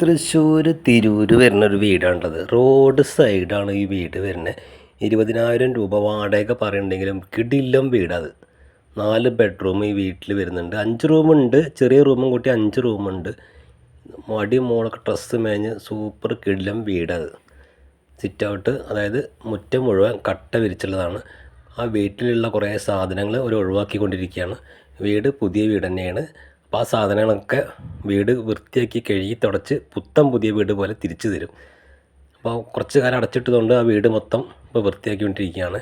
തൃശ്ശൂർ തിരൂർ വരുന്നൊരു വീടാണുള്ളത്. റോഡ് സൈഡാണ് ഈ വീട് വരുന്നത്. 20,000 രൂപ വാടക പറയുന്നുണ്ടെങ്കിലും കിടിലം വീടത്. 4 ബെഡ്റൂം ഈ വീട്ടിൽ വരുന്നുണ്ട്. 5 റൂമുണ്ട്, ചെറിയ റൂമും കൂട്ടി 5 റൂമുണ്ട്. മടി മോളൊക്കെ ഡ്രസ്സ് മേഞ്ഞ് സൂപ്പർ കിടിലം വീടത്. സിറ്റ് ഔട്ട്, അതായത് മുറ്റം മുഴുവൻ കട്ട വിരിച്ചുള്ളതാണ്. ആ വീട്ടിലുള്ള കുറേ സാധനങ്ങൾ ഒരു ഒഴിവാക്കിക്കൊണ്ടിരിക്കുകയാണ്. വീട് പുതിയ വീട് തന്നെയാണ്. അപ്പോൾ ആ സാധനങ്ങളൊക്കെ വീട് വൃത്തിയാക്കി കഴുകി തുടച്ച് പുത്തൻ പുതിയ വീട് പോലെ തിരിച്ചു തരും. അപ്പോൾ കുറച്ച് കാലം അടച്ചിട്ടതുകൊണ്ട് ആ വീട് മൊത്തം ഇപ്പോൾ വൃത്തിയാക്കിക്കൊണ്ടിരിക്കുകയാണ്.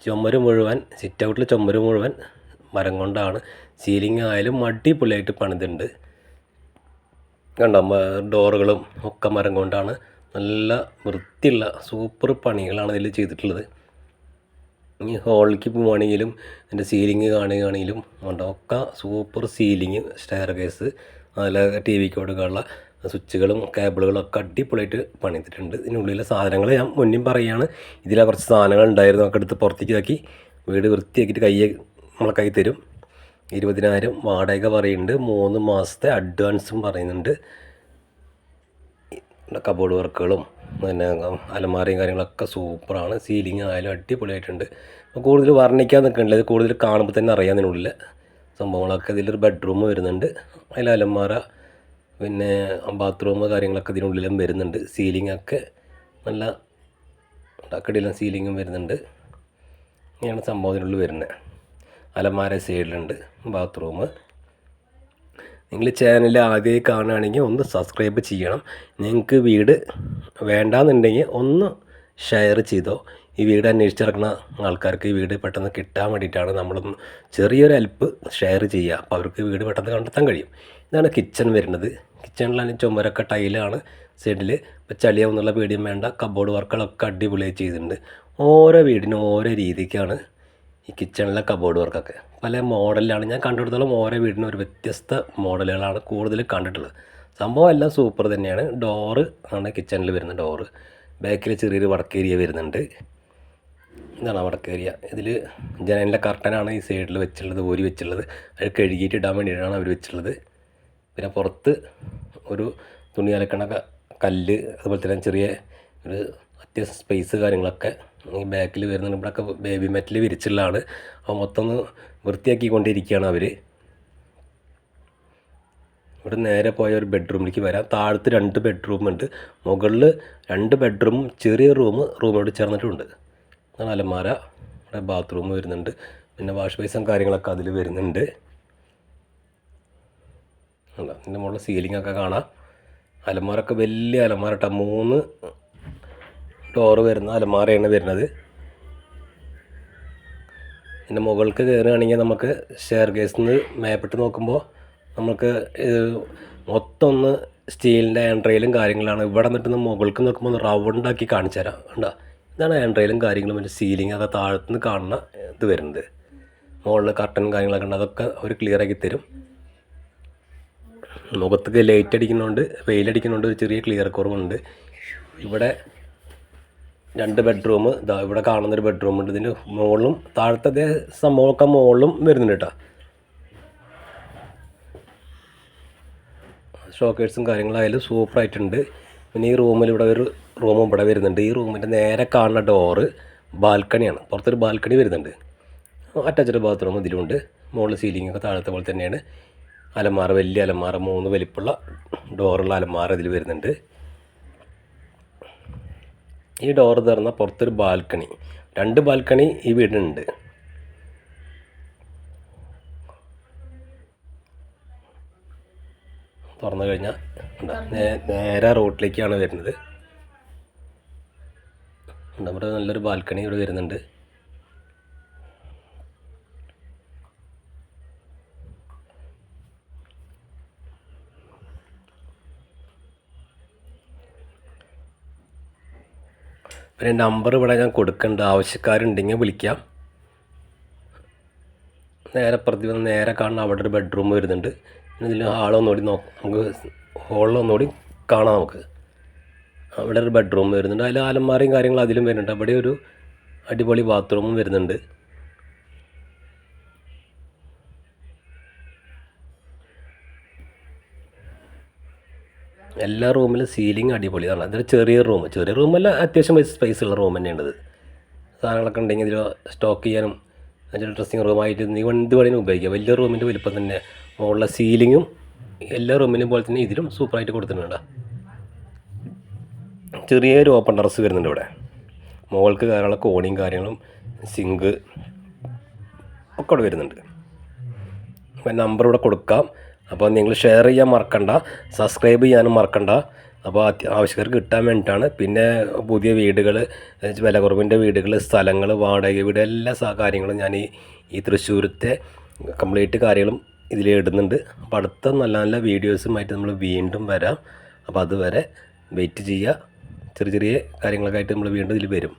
ചുമര് മുഴുവൻ, സിറ്റ് ഔട്ടിൽ ചുമര് മുഴുവൻ മരം കൊണ്ടാണ്. സീലിംഗ് ആയാലും അടിപൊളിയായിട്ട് പണിതുണ്ട്. കണ്ടോ, ഡോറുകളും ഒക്കെ മരം കൊണ്ടാണ്. നല്ല വൃത്തിയുള്ള സൂപ്പർ പണികളാണ് ഇതിൽ ചെയ്തിട്ടുള്ളത്. ഈ ഹോളിലേക്ക് പോവുകയാണെങ്കിലും അതിൻ്റെ സീലിംഗ് കാണുകയാണെങ്കിലും ഒക്കെ സൂപ്പർ സീലിംഗ്, സ്റ്റെയർ കേസ്, അതിലെ ടി വിക്ക് കൊടുക്കാനുള്ള സ്വിച്ചുകളും കേബിളുകളും ഒക്കെ അടിപൊളിയായിട്ട് പണിതിട്ടുണ്ട്. ഇതിനുള്ളിലെ സാധനങ്ങൾ ഞാൻ മുന്നേ പറയുകയാണ്. ഇതിലെ കുറച്ച് സാധനങ്ങൾ ഉണ്ടായിരുന്നു, ഒക്കെ എടുത്ത് പുറത്തേക്ക് ആക്കി വീട് വൃത്തിയാക്കിയിട്ട് നമ്മളെ കൈ തരും. 20,000 വാടക പറയുന്നുണ്ട്. 3 മാസത്തെ അഡ്വാൻസും പറയുന്നുണ്ട്. കബോർഡ് വർക്കുകളും പിന്നെ അലമാരയും കാര്യങ്ങളൊക്കെ സൂപ്പറാണ്. സീലിംഗ് ആയാലും അടിപൊളിയായിട്ടുണ്ട്. അപ്പോൾ കൂടുതൽ വർണ്ണിക്കാൻ നിൽക്കണില്ല, ഇത് കൂടുതൽ കാണുമ്പോൾ തന്നെ അറിയാൻ ഇതിനുള്ളിൽ സംഭവങ്ങളൊക്കെ. ഇതിലൊരു ബെഡ്റൂം വരുന്നുണ്ട്, അതിൽ അലമാര, പിന്നെ ബാത്റൂം കാര്യങ്ങളൊക്കെ ഇതിനുള്ളിലും വരുന്നുണ്ട്. സീലിംഗ് ഒക്കെ നല്ല കടിയിലും സീലിങ്ങും വരുന്നുണ്ട്. ഇങ്ങനെയാണ് സംഭവം ഇതിനുള്ളിൽ വരുന്നത്. അലമാര സൈഡിലുണ്ട്, ബാത്റൂം. നിങ്ങൾ ചാനൽ ആദ്യമായി കാണുകയാണെങ്കിൽ ഒന്ന് സബ്സ്ക്രൈബ് ചെയ്യണം. നിങ്ങൾക്ക് വീട് വേണ്ടാന്നുണ്ടെങ്കിൽ ഒന്ന് ഷെയർ ചെയ്തോ. ഈ വീട് അന്വേഷിച്ചിറക്കുന്ന ആൾക്കാർക്ക് ഈ വീട് പെട്ടെന്ന് കിട്ടാൻ വേണ്ടിയിട്ടാണ് നമ്മളൊന്ന് ചെറിയൊരു ഹെൽപ്പ് ഷെയർ ചെയ്യുക. അപ്പോൾ അവർക്ക് വീട് പെട്ടെന്ന് കണ്ടെത്താൻ കഴിയും. ഇതാണ് കിച്ചൺ വരുന്നത്. കിച്ചണിലാണ് ചുമരൊക്കെ ടൈലാണ് സൈഡിൽ. ഇപ്പോൾ ചളിയാവുന്നുള്ള പേടിയും വേണ്ട. കബോർഡ് വർക്കുകളൊക്കെ അടിപൊളിയായി ചെയ്തിട്ടുണ്ട്. ഓരോ വീടിനും ഓരോ രീതിക്കാണ് ഈ കിച്ചണിലെ കബോർഡ് വർക്കൊക്കെ. പല മോഡലിലാണ് ഞാൻ കണ്ടെടുത്തോളം. ഓരോ വീടിനും ഒരു വ്യത്യസ്ത മോഡലുകളാണ് കൂടുതൽ കണ്ടിട്ടുള്ളത്. സംഭവം എല്ലാം സൂപ്പർ തന്നെയാണ്. ഡോറ് ആണ് കിച്ചണിൽ വരുന്ന ഡോറ്. ബാക്കിൽ ചെറിയൊരു വർക്ക് ഏരിയ വരുന്നുണ്ട്. ഇതാണ് വർക്ക് ഏരിയ. ഇതിൽ ജനലിൻ്റെ കർട്ടനാണ് ഈ സൈഡിൽ വെച്ചിട്ടുള്ളത്, ഊരി വെച്ചിട്ടുള്ളത്. അത് കഴുകിയിട്ട് ഇടാൻ വേണ്ടിയിട്ടാണ് അവർ വെച്ചിട്ടുള്ളത്. പിന്നെ പുറത്ത് ഒരു തുണി അലക്കണ കല്ല്, അതുപോലെ തന്നെ ചെറിയ ഒരു അത്യാവശ്യം സ്പേസ് കാര്യങ്ങളൊക്കെ ഈ ബാക്കിൽ വരുന്നുണ്ട്. ഇവിടെയൊക്കെ ബേബി മെറ്റൽ വിരിച്ചുള്ളതാണ്. അപ്പോൾ മൊത്തം ഒന്ന് വൃത്തിയാക്കിക്കൊണ്ടിരിക്കുകയാണ് അവർ. ഇവിടെ നേരെ പോയ ഒരു ബെഡ്റൂമിലേക്ക് വരാം. താഴത്ത് 2 ബെഡ്റൂമുണ്ട്, മുകളിൽ 2 ബെഡ്റൂമും ചെറിയ റൂമോട് ചേർന്നിട്ടുണ്ട്. അതാണ് അലമാര. ഇവിടെ ബാത്റൂം വരുന്നുണ്ട്, പിന്നെ വാഷ് ബേസും കാര്യങ്ങളൊക്കെ അതിൽ വരുന്നുണ്ട്. ഇതിൻ്റെ മുകളിൽ സീലിങ്ങൊക്കെ കാണാം. അലമാരൊക്കെ വലിയ അലമാര കേട്ടോ. 3 ഡോറ് വരുന്ന അലമാരയാണ് വരുന്നത്. ഇതിൻ്റെ മുകൾക്ക് കയറുകയാണെങ്കിൽ നമുക്ക് സ്റ്റെയർ കേസിൽ നിന്ന് മേപ്പിട്ട് നോക്കുമ്പോൾ നമുക്ക് മൊത്തം ഒന്ന് സ്റ്റീലിൻ്റെ ഹാൻഡ് കാര്യങ്ങളാണ്. ഇവിടെ നിന്നിട്ട് മുകൾക്ക് നോക്കുമ്പോൾ ഒന്ന് റൗണ്ടാക്കി കാണിച്ചു തരാം. കണ്ടോ, ഇതാണ് ഹാൻഡ് കാര്യങ്ങളും. പിന്നെ സീലിംഗ് ഒക്കെ താഴത്തുനിന്ന് കാണുന്ന ഇത് വരുന്നത്. മുകളിൽ കർട്ടനും കാര്യങ്ങളൊക്കെ ഉണ്ട്, അതൊക്കെ അവർ ക്ലിയർ ആക്കി തരും. മുഖത്തേക്ക് ലൈറ്റ് അടിക്കുന്നതുകൊണ്ട്, വെയിലടിക്കുന്നതുകൊണ്ട് ഒരു ചെറിയ ക്ലിയർ കുറവുണ്ട്. ഇവിടെ 2 ബെഡ്റൂം, ഇതാ ഇവിടെ കാണുന്നൊരു ബെഡ്റൂമുണ്ട്. ഇതിൻ്റെ മുകളിലും താഴത്തെ സംഭവമൊക്കെ മുകളിലും വരുന്നുണ്ട് കേട്ടോ. ഷോക്കേഴ്സും കാര്യങ്ങളായാലും സൂപ്പറായിട്ടുണ്ട്. പിന്നെ ഈ റൂമിൽ ഇവിടെ ഒരു റൂമും ഇവിടെ വരുന്നുണ്ട്. ഈ റൂമിൻ്റെ നേരെ കാണുന്ന ഡോറ് ബാൽക്കണിയാണ്. പുറത്തൊരു ബാൽക്കണി വരുന്നുണ്ട്. അറ്റാച്ച്ഡ് ബാത്റൂം ഇതിലുണ്ട്. മുകളിൽ സീലിങ്ങൊക്കെ താഴത്തെ പോലെ തന്നെയാണ്. അലമാര, വലിയ അലമാര, 3 വലിപ്പമുള്ള ഡോറുള്ള അലമാര ഇതിൽ വരുന്നുണ്ട്. ഈ ഡോറ് തുറന്നാൽ പുറത്തൊരു ബാൽക്കണി, 2 ബാൽക്കണി ഈ വീടിനുണ്ട്. തുറന്നു കഴിഞ്ഞാൽ നേരെ റോട്ടിലേക്കാണ് വരുന്നത്. നമ്മുടെ നല്ലൊരു ബാൽക്കണി ഇവിടെ വരുന്നുണ്ട്. പിന്നെ നമ്പർ ഇവിടെ ഞാൻ കൊടുക്കുന്നുണ്ട്, ആവശ്യക്കാരുണ്ടെങ്കിൽ വിളിക്കാം. നേരെ പ്രതി നേരെ കാണുന്ന അവിടെ ഒരു ബെഡ്റൂം വരുന്നുണ്ട്. ഇതിൽ ഹാളൊന്നുകൂടി നമുക്ക് ഹോളിലൊന്നുകൂടി കാണാം. നമുക്ക് അവിടെ ഒരു ബെഡ്റൂം വരുന്നുണ്ട്. അതിൽ അലമാരയും കാര്യങ്ങളും അതിലും വരുന്നുണ്ട്. അവിടെ ഒരു അടിപൊളി ബാത്റൂമും വരുന്നുണ്ട്. എല്ലാ റൂമിലും സീലിംഗ് അടിപൊളിയാണ്. അതൊരു ചെറിയ റൂമല്ല, അത്യാവശ്യം സ്പേസ് ഉള്ള റൂം തന്നെയാണിത്. സാധനങ്ങളൊക്കെ ഉണ്ടെങ്കിൽ ഇതിൽ സ്റ്റോക്ക് ചെയ്യാനും അതിൻ്റെ ഡ്രസ്സിങ് റൂമായിട്ട് എന്ത് വേണമെങ്കിലും ഉപയോഗിക്കാം. വലിയ റൂമിൻ്റെ വലിപ്പം തന്നെ. മുകളിലെ സീലിങ്ങും എല്ലാ റൂമിലും പോലെ തന്നെ ഇതിലും സൂപ്പറായിട്ട് കൊടുത്തിട്ടുണ്ട്. ചെറിയൊരു ഓപ്പൺ ടെറസ് വരുന്നുണ്ട് ഇവിടെ. മുകൾക്ക് കയറാനുള്ള കോണിയും കാര്യങ്ങളും സിങ്ക് ഒക്കെ ഇവിടെ വരുന്നുണ്ട്. അപ്പോൾ നമ്പർ ഇവിടെ കൊടുക്കാം. അപ്പോൾ നിങ്ങൾ ഷെയർ ചെയ്യാൻ മറക്കണ്ട, സബ്സ്ക്രൈബ് ചെയ്യാനും മറക്കണ്ട. അപ്പോൾ ആവശ്യക്കാർക്ക് കിട്ടാൻ വേണ്ടിയിട്ടാണ്. പിന്നെ പുതിയ വീടുകൾ, വില കുറവിൻ്റെ വീടുകൾ, സ്ഥലങ്ങൾ, വാടക വീട്, എല്ലാ കാര്യങ്ങളും ഞാൻ ഈ തൃശ്ശൂരത്തെ കംപ്ലീറ്റ് കാര്യങ്ങളും ഇതിൽ ഇടുന്നുണ്ട്. അപ്പോൾ അടുത്ത നല്ല നല്ല വീഡിയോസുമായിട്ട് നമ്മൾ വീണ്ടും വരാം. അപ്പോൾ അതുവരെ വെയിറ്റ് ചെയ്യുക. ചെറിയ ചെറിയ കാര്യങ്ങളൊക്കെ ആയിട്ട് നമ്മൾ വീണ്ടും ഇതിൽ വരും.